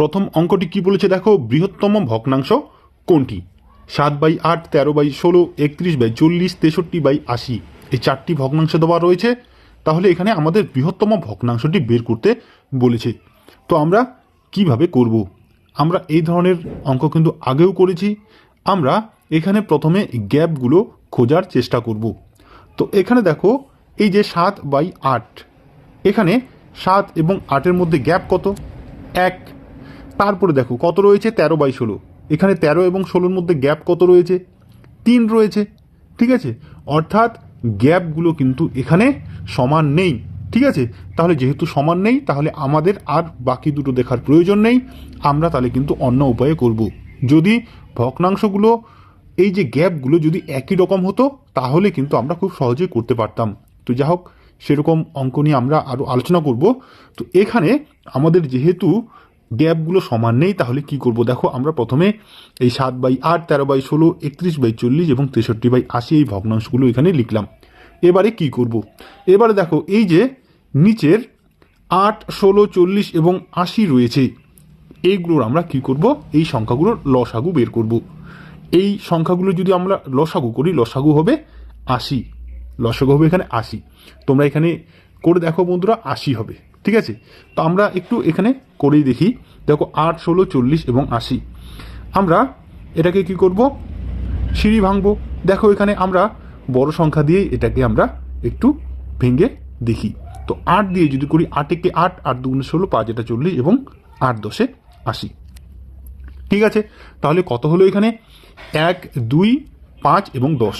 প্রথম অঙ্কটি কি বলেছে দেখো, বৃহত্তম ভগ্নাংশ কোনটি? 7/8, 13/16, 31/40, 63/80 এই চারটি ভগ্নাংশ দেওয়া রয়েছে। তাহলে এখানে আমাদের বৃহত্তম ভগ্নাংশটি বের করতে বলেছে। তো আমরা কিভাবে করব? আমরা এই ধরনের অঙ্ক কিন্তু আগেও করেছি। আমরা এখানে প্রথমে গ্যাপগুলো খোঁজার চেষ্টা করব। তো এখানে দেখো এই যে 7/8, এখানে 7 এবং 8-এর মধ্যে গ্যাপ কত? 1। তারপরে দেখো কত রয়েছে, 13/16, এখানে 13 এবং 16-র মধ্যে গ্যাপ কত রয়েছে? 3 রয়েছে। ঠিক আছে, অর্থাৎ গ্যাপগুলো কিন্তু এখানে সমান নেই। ঠিক আছে, তাহলে যেহেতু সমান নেই, তাহলে আমাদের আর বাকি দুটো দেখার প্রয়োজন নেই। আমরা তাহলে কিন্তু অন্য উপায়ে করব। যদি ভগ্নাংশগুলো এই যে গ্যাপগুলো যদি একই রকম হতো, তাহলে কিন্তু আমরা খুব সহজেই করতে পারতাম। তো যা হোক, সেরকম অঙ্ক নিয়ে আমরা আরও আলোচনা করব। তো এখানে আমাদের যেহেতু গ্যাপগুলো সমান নেই, তাহলে কি করব? দেখো আমরা প্রথমে এই 7/8, 13/16, 31/40 এবং 63/80 এই ভগ্নাংশগুলো এখানে লিখলাম। এবারে কি করব? এবারে দেখো এই যে নিচের 8, 16, 40 এবং 80 রয়েছে, এইগুলোর আমরা কি করব? এই সংখ্যাগুলোর লসাগু বের করব। এই সংখ্যাগুলো যদি আমরা লসাগু করি, লসাগু হবে 80। লসাগু হবে এখানে 80। তোমরা এখানে করে দেখো বন্ধুরা, 80 হবে। ঠিক আছে, তো আমরা একটু এখানে করেই দেখি। দেখো 8, 16, 40 এবং 80। আমরা এটাকে কি করব? সিঁড়ি ভাঙবো। দেখো এখানে আমরা বড় সংখ্যা দিয়ে এটাকে আমরা একটু ভেঙে দেখি। তো 8 দিয়ে যদি করি, 8 একে 8, 8 দুগুণে 16, 5 এটা 40 এবং 8 10 80। ঠিক আছে, তাহলে কত হলো এখানে? 1, 2, 5 এবং 10।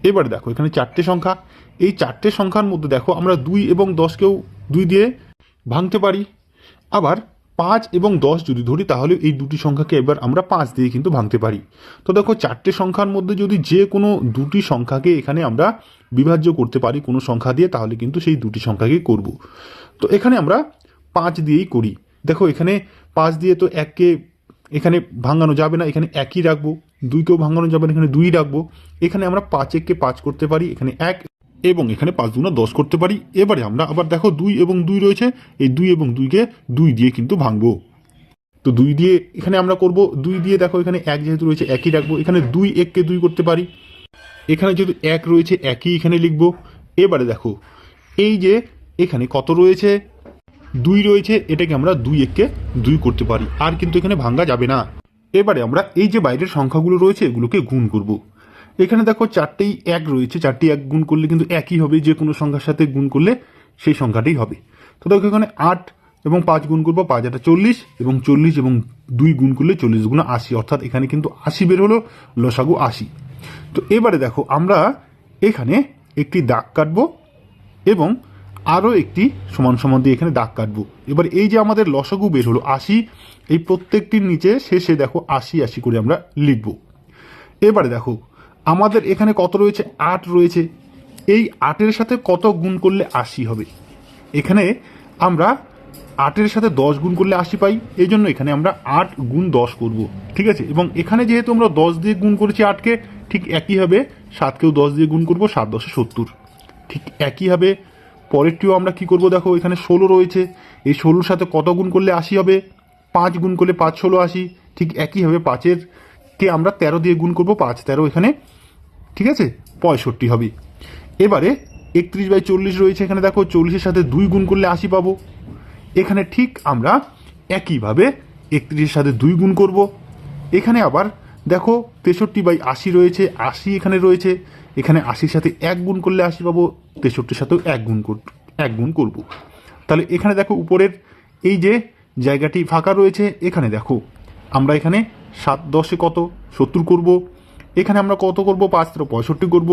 এবারে দেখো এখানে চারটে সংখ্যা। এই চারটে সংখ্যার মধ্যে দেখো আমরা 2 এবং 10কেও 2 দিয়ে ভাঙতে পারি। আবার 5 এবং 10 যদি ধরি, তাহলে এই দুটি সংখ্যাকে এবার আমরা 5 দিয়ে কিন্তু ভাঙতে পারি। তো দেখো চারটে সংখ্যার মধ্যে যদি যে কোনো দুটি সংখ্যাকে এখানে আমরা বিভাজ্য করতে পারি কোনো সংখ্যা দিয়ে, তাহলে কিন্তু সেই দুটি সংখ্যাকেই করব। তো এখানে আমরা 5 দিয়েই করি। দেখো এখানে 5 দিয়ে তো 1কে এখানে ভাঙানো যাবে না, এখানে 1ই রাখবো। 2কেও ভাঙানো যাবে না, এখানে 2ই রাখবো। এখানে আমরা 5 একে 5 করতে পারি, এখানে 1 এবং এখানে 5 দুগুণে 10 করতে পারি। এবারে আমরা আবার দেখো 2 এবং 2 রয়েছে, এই 2 এবং 2কে 2 দিয়ে কিন্তু ভাঙবো। তো 2 দিয়ে এখানে আমরা করব। 2 দিয়ে দেখো এখানে 1 যেহেতু রয়েছে, 1ই রাখবো। এখানে 2 1কে 2 করতে পারি, এখানে যেহেতু 1 রয়েছে, 1ই এখানে লিখবো। এবারে দেখো এই যে এখানে কত রয়েছে, 2 রয়েছে, এটাকে আমরা 2 1কে 2 করতে পারি, আর কিন্তু এখানে ভাঙা যাবে না। এবারে আমরা এই যে বাইরের সংখ্যাগুলো রয়েছে, এগুলোকে গুণ করব। এখানে দেখো 4টেই 1 রয়েছে, 4টি 1 গুণ করলে কিন্তু একই হবে, যে কোনো সংখ্যার সাথে গুণ করলে সেই সংখ্যাটাই হবে। তো দেখো এখানে 8 এবং 5 গুণ করবো, 5 এটা 40 এবং 40 এবং 2 গুণ করলে 40 গুণ 80, অর্থাৎ এখানে কিন্তু 80 বের হলো, লসাগু 80। তো এবারে দেখো আমরা এখানে একটি দাগ কাটবো এবং আরও একটি সমান সমান দিয়ে এখানে দাগ কাটবো। এবার এই যে আমাদের লসাগু বের হলো 80, এই প্রত্যেকটির নিচে শেষে দেখো 80 80 করে আমরা লিখব। এবারে দেখো আমাদের এখানে কত রয়েছে, 8 রয়েছে। এই 8-এর সাথে কত গুণ করলে 80 হবে? এখানে আমরা 8-এর সাথে 10 গুণ করলে 80 পাই, এই জন্য এখানে আমরা 8 গুণ 10 করব। ঠিক আছে, এবং এখানে যেহেতু আমরা 10 দিয়ে গুণ করেছি 8কে, ঠিক একইভাবে 7কেও 10 দিয়ে গুণ করব, 7 10 70। ঠিক একইভাবে পরেরটিও আমরা কি করব? দেখো এখানে 16 রয়েছে, এই 16-র সাথে কত গুণ করলে 80 হবে? 5 গুণ করলে 5 16 80। ঠিক একইভাবে 5-এর কে আমরা 13 দিয়ে গুণ করব, 5 13 এখানে, ঠিক আছে, 65 হবে। এবারে 31/40 রয়েছে, এখানে দেখো 40-এর সাথে 2 গুণ করলে 80 পাবো। এখানে ঠিক আমরা একইভাবে 31-এর সাথে 2 গুণ করব। এখানে আবার দেখো 63/80 রয়েছে, 80 এখানে রয়েছে, এখানে 80-র সাথে 1 গুণ করলে 80 পাবো, 63-এর সাথেও 1 গুণ করব। তাহলে এখানে দেখো উপরের এই যে জায়গাটি ফাঁকা রয়েছে, এখানে দেখো আমরা এখানে 7 10-এ কত 70 করব। এখানে আমরা কত করব? 5 13 65 করব।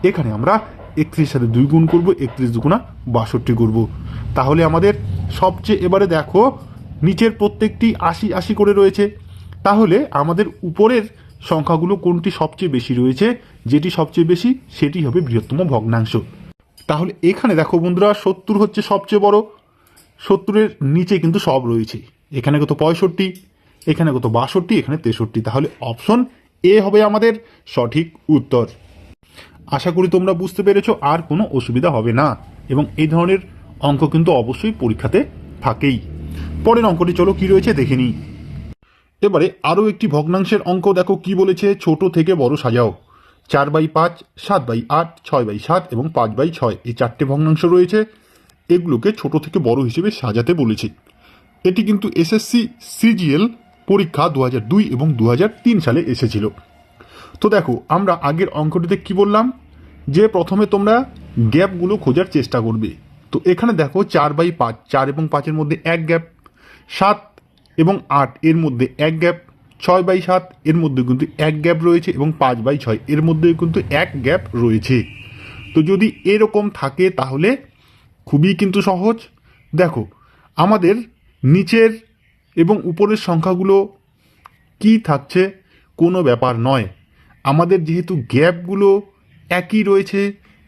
এখানে আমরা 31-এর সাথে 2 গুণ করব, 31 দুগুণা 62 করব। তাহলে আমাদের সবচেয়ে এবারে দেখো নিচের প্রত্যেকটি 80 80 করে রয়েছে। তাহলে আমাদের উপরের সংখ্যাগুলো কোনটি সবচেয়ে বেশি রয়েছে? যেটি সবচেয়ে বেশি সেটি হবে বৃহত্তম ভগ্নাংশ। তাহলে এখানে দেখো বন্ধুরা 70 হচ্ছে সবচেয়ে বড়, 70-এর নিচে কিন্তু সব রয়েছে। এখানে কত 65, এখানে কত 62, এখানে 63। তাহলে অপশন এ হবে আমাদের সঠিক উত্তর। আশা করি তোমরা বুঝতে পেরেছো, আর কোনো অসুবিধা হবে না। এবং এই ধরনের অঙ্ক কিন্তু অবশ্যই পরীক্ষাতে থাকেই। পরের অঙ্কটি চলো কি রয়েছে দেখে নিই। এবারে আরও একটি ভগ্নাংশের অঙ্ক দেখো কি বলেছে, ছোট থেকে বড় সাজাও। 4/5, 7/8, 6/7 এবং 5/6 এই চারটে ভগ্নাংশ রয়েছে, এগুলোকে ছোট থেকে বড় হিসেবে সাজাতে বলেছে। এটি কিন্তু এসএসসি সিজিএল পরীক্ষা 2002 এবং 2003 সালে এসেছিল। তো দেখো আমরা আগের অঙ্কটিতে কি বললাম, যে প্রথমে তোমরা গ্যাপগুলো খোঁজার চেষ্টা করবে। তো এখানে দেখো 4/5, 4 এবং 5-এর মধ্যে এক গ্যাপ, 7 এবং 8 এর মধ্যে এক গ্যাপ, 6/7 এর মধ্যে কিন্তু এক গ্যাপ রয়েছে এবং 5/6 এর মধ্যে কিন্তু এক গ্যাপ রয়েছে। তো যদি এরকম থাকে তাহলে খুবই কিন্তু সহজ। দেখো আমাদের নিচের এবং উপরের সংখ্যাগুলো কি থাকছে কোনো ব্যাপার নয়, আমাদের যেহেতু গ্যাপগুলো একই রয়েছে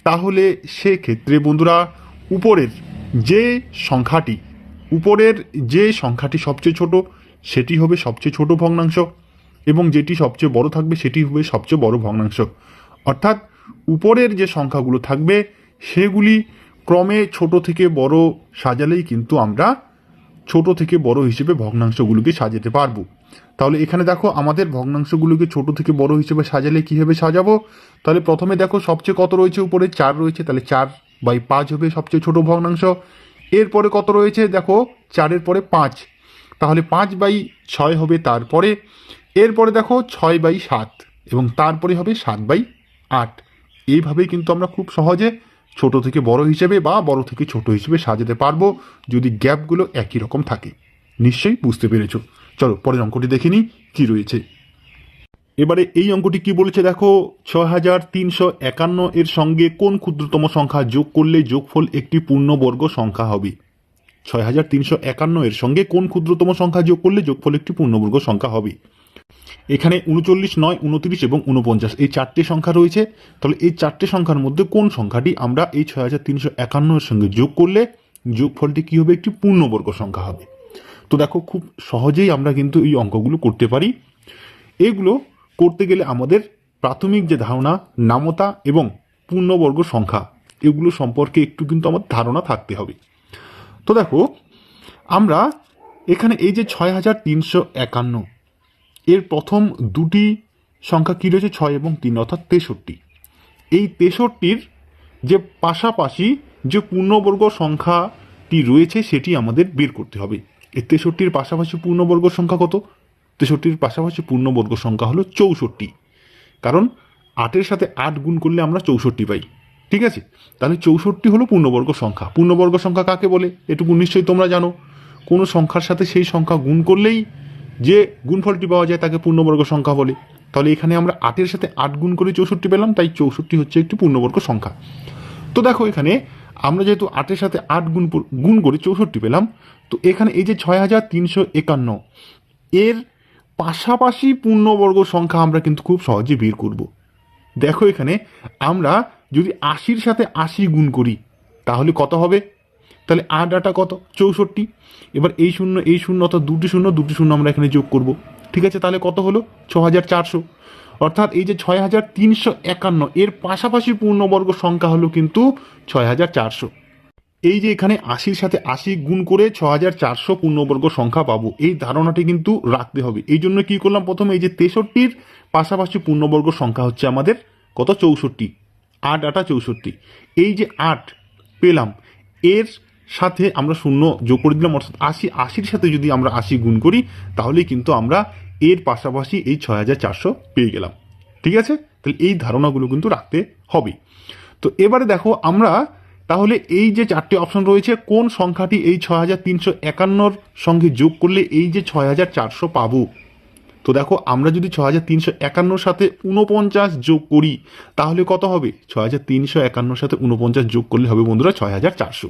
তাহলে সেক্ষেত্রে বন্ধুরা উপরের যে সংখ্যাটি সবচেয়ে ছোট সেটি হবে সবচেয়ে ছোট ভগ্নাংশ এবং যেটি সবচেয়ে বড় থাকবে সেটি হবে সবচেয়ে বড় ভগ্নাংশ। অর্থাৎ উপরের যে সংখ্যাগুলো থাকবে সেগুলি ক্রমে ছোট থেকে বড় সাজালেই কিন্তু আমরা ছোট থেকে বড় হিসেবে ভগ্নাংশগুলোকে সাজাতে পারবো। তাহলে এখানে দেখো আমাদের ভগ্নাংশগুলোকে ছোট থেকে বড় হিসেবে সাজালে কীভাবে সাজাবো, তাহলে প্রথমে দেখো সবচেয়ে কত রয়েছে, উপরে 4 রয়েছে, তাহলে 4/5 হবে সবচেয়ে ছোট ভগ্নাংশ। এরপরে কত রয়েছে দেখো 4-এর পরে 5, তাহলে 5/6 হবে তারপরে। এরপরে দেখো 6/7 এবং তারপরে হবে 7/8। এইভাবেই কিন্তু আমরা খুব সহজে ছোট থেকে বড় হিসেবে বা বড় থেকে ছোট হিসেবে সাজাতে পারবো যদি গ্যাপগুলো একই রকম থাকে। নিশ্চয়ই বুঝতে পেরেছো। চলো পরের অঙ্কটি দেখে নিই কি রয়েছে। এবারে এই অঙ্কটি কি বলেছে দেখো, 6351 এর সঙ্গে কোন ক্ষুদ্রতম সংখ্যা যোগ করলে যোগফল একটি পূর্ণবর্গ সংখ্যা হবে। 6351 এর সঙ্গে কোন ক্ষুদ্রতম সংখ্যা যোগ করলে যোগফল একটি পূর্ণবর্গ সংখ্যা হবে। এখানে 39, 9, 29 এবং 49 এই চারটে সংখ্যা রয়েছে। তাহলে এই চারটে সংখ্যার মধ্যে কোন সংখ্যাটি আমরা এই 6351 এর সঙ্গে যোগ করলে যোগফলটি কি হবে, একটি পূর্ণবর্গ সংখ্যা হবে। তো দেখো খুব সহজেই আমরা কিন্তু এই অঙ্কগুলো করতে পারি। এগুলো করতে গেলে আমাদের প্রাথমিক যে ধারণা, নামতা এবং পূর্ণবর্গ সংখ্যা, এগুলো সম্পর্কে একটু কিন্তু আমাদের ধারণা থাকতে হবে। তো দেখো আমরা এখানে এই যে 6351 এর প্রথম দুটি সংখ্যা কী রয়েছে, 6 এবং 3 অর্থাৎ 63। এই 63-র যে পাশাপাশি যে পূর্ণবর্গ সংখ্যাটি রয়েছে সেটি আমাদের বের করতে হবে। এই 63-র পাশাপাশি পূর্ণবর্গ সংখ্যা কত, 63-র পাশাপাশি পূর্ণবর্গ সংখ্যা হলো 64, কারণ 8-এর সাথে 8 গুণ করলে আমরা 64 পাই। ঠিক আছে, তাহলে 64 হলো পূর্ণবর্গ সংখ্যা। পূর্ণবর্গ সংখ্যা কাকে বলে এটুকু নিশ্চয়ই তোমরা জানো, কোনো সংখ্যার সাথে সেই সংখ্যা গুণ করলেই যে গুণফলটি পাওয়া যায় তাকে পূর্ণবর্গ সংখ্যা বলে। তাহলে এখানে আমরা 8-এর সাথে 8 গুণ করে 64 পেলাম, তাই 64 হচ্ছে একটি পূর্ণবর্গ সংখ্যা। তো দেখো এখানে আমরা যেহেতু 8-এর সাথে 8 গুণ করে 64 পেলাম, তো এখানে এই যে 6351 এর পাশাপাশি পূর্ণবর্গ সংখ্যা আমরা কিন্তু খুব সহজে বের করব। দেখো এখানে আমরা যদি 80-র সাথে 80 গুণ করি তাহলে কত হবে, তাহলে 8 কত, 64। এবার এই শূন্য অর্থাৎ দুটি শূন্য আমরা এখানে যোগ করব। ঠিক আছে, তাহলে কত হলো 6400। অর্থাৎ এই যে 6351 এর পাশাপাশি পূর্ণবর্গ সংখ্যা হলো কিন্তু 6400। এই যে এখানে 80-র সাথে 80 গুণ করে 6400 পূর্ণবর্গ সংখ্যা পাবো, এই ধারণাটি কিন্তু রাখতে হবে। এই জন্য কি করলাম, প্রথমে এই যে 63-র পাশাপাশি পূর্ণবর্গ সংখ্যা হচ্ছে আমাদের কত, 64। 8 64। এই যে 8 পেলাম, এর সাথে আমরা শূন্য যোগ করে দিলাম, অর্থাৎ 80-র সাথে যদি আমরা 80 গুণ করি তাহলে কিন্তু আমরা এর পাশাপাশি এই 6400 পেয়ে গেলাম। ঠিক আছে, তাহলে এই ধারণাগুলো কিন্তু রাখতে হবে। তো এবারে দেখো আমরা তাহলে এই যে চারটে অপশন রয়েছে, কোন সংখ্যাটি এই 6351-র সঙ্গে যোগ করলে এই যে 6400 পাবো। তো দেখো আমরা যদি 6351-র সাথে 49 যোগ করি তাহলে কত হবে, 6351-র সাথে 49 যোগ করলে হবে বন্ধুরা 6400।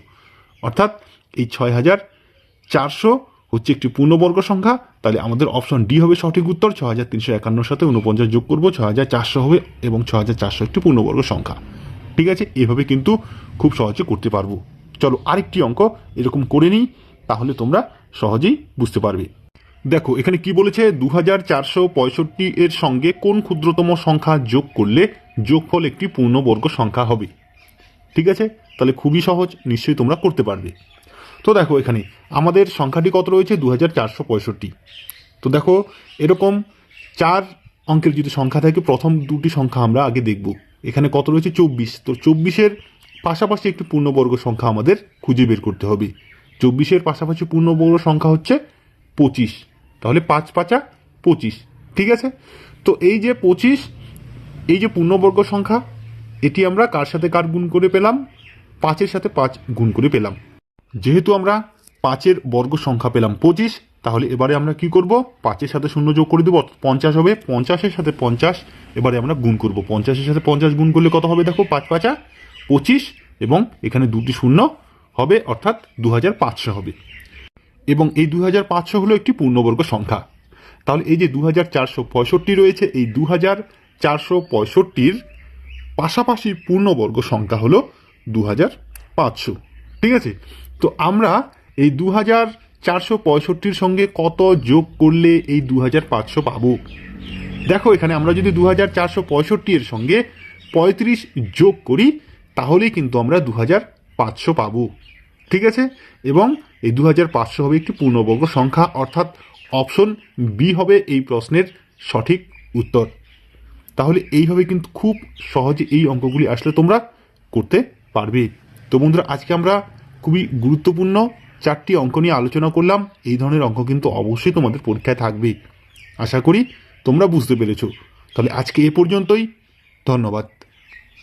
অর্থাৎ এই 6400 হচ্ছে একটি পূর্ণবর্গ সংখ্যা। তাহলে আমাদের অপশন ডি হবে সঠিক উত্তর। 6351-র সাথে 49 যোগ করবো, 6400 হবে এবং 6400 একটি পূর্ণবর্গ সংখ্যা। ঠিক আছে, এভাবে কিন্তু খুব সহজে করতে পারবো। চলো আরেকটি অঙ্ক এরকম করে নিই, তাহলে তোমরা সহজেই বুঝতে পারবে। দেখো এখানে কি বলেছে, 2465 এর সঙ্গে কোন ক্ষুদ্রতম সংখ্যা যোগ করলে যোগফল একটি পূর্ণবর্গ সংখ্যা হবে। ঠিক আছে, তাহলে খুবই সহজ, নিশ্চয়ই তোমরা করতে পারবে। তো দেখো এখানে আমাদের সংখ্যাটি কত রয়েছে 2465। তো দেখো এরকম 4 অঙ্কের যদি সংখ্যা থাকে প্রথম দুটি সংখ্যা আমরা আগে দেখব। এখানে কত রয়েছে 24। তো 24-এর পাশাপাশি একটি পূর্ণবর্গ সংখ্যা আমাদের খুঁজে বের করতে হবে। 24-এর পাশাপাশি পূর্ণবর্গ সংখ্যা হচ্ছে 25। তাহলে 5 5 25। ঠিক আছে, তো এই যে 25, এই যে পূর্ণবর্গ সংখ্যা, এটি আমরা কার সাথে কার গুণ করে পেলাম? 5-এর সাথে 5 গুণ করে পেলাম। যেহেতু আমরা 5-এর বর্গ সংখ্যা পেলাম 25, তাহলে এবারে আমরা কি করব? 5-এর সাথে 0 যোগ করে দেবো, 50 হবে। 50-এর সাথে 50 এবারে আমরা গুণ করব। 50-এর সাথে 50 গুণ করলে কত হবে? দেখো 5 5 25, এবং এখানে দুটি শূন্য হবে, অর্থাৎ 2500 হবে। এবং এই 2500 হলো একটি পূর্ণবর্গ সংখ্যা। তাহলে এই যে 2465 রয়েছে, এই 2465-র পাশাপাশি পূর্ণবর্গ সংখ্যা হলো 2500। ঠিক আছে, তো আমরা এই 2465-র সঙ্গে কত যোগ করলে এই 2500 পাবো? দেখো এখানে আমরা যদি 2465-এর সঙ্গে 35 যোগ করি, তাহলেই কিন্তু আমরা 2500 পাবো। ঠিক আছে, এবং এই 2500 হবে একটি পূর্ণবর্গ সংখ্যা, অর্থাৎ অপশন বি হবে এই প্রশ্নের সঠিক উত্তর। তাহলে এইভাবে কিন্তু খুব সহজে এই অঙ্কগুলি আসলে তোমরা করতে পারবে। তো বন্ধুরা, আজকে আমরা খুবই গুরুত্বপূর্ণ 4টি অঙ্ক নিয়ে আলোচনা করলাম। এই ধরনের অঙ্ক কিন্তু অবশ্যই তোমাদের পরীক্ষায় থাকবে। আশা করি তোমরা বুঝতে পেরেছো। তাহলে আজকে এ পর্যন্তই। ধন্যবাদ।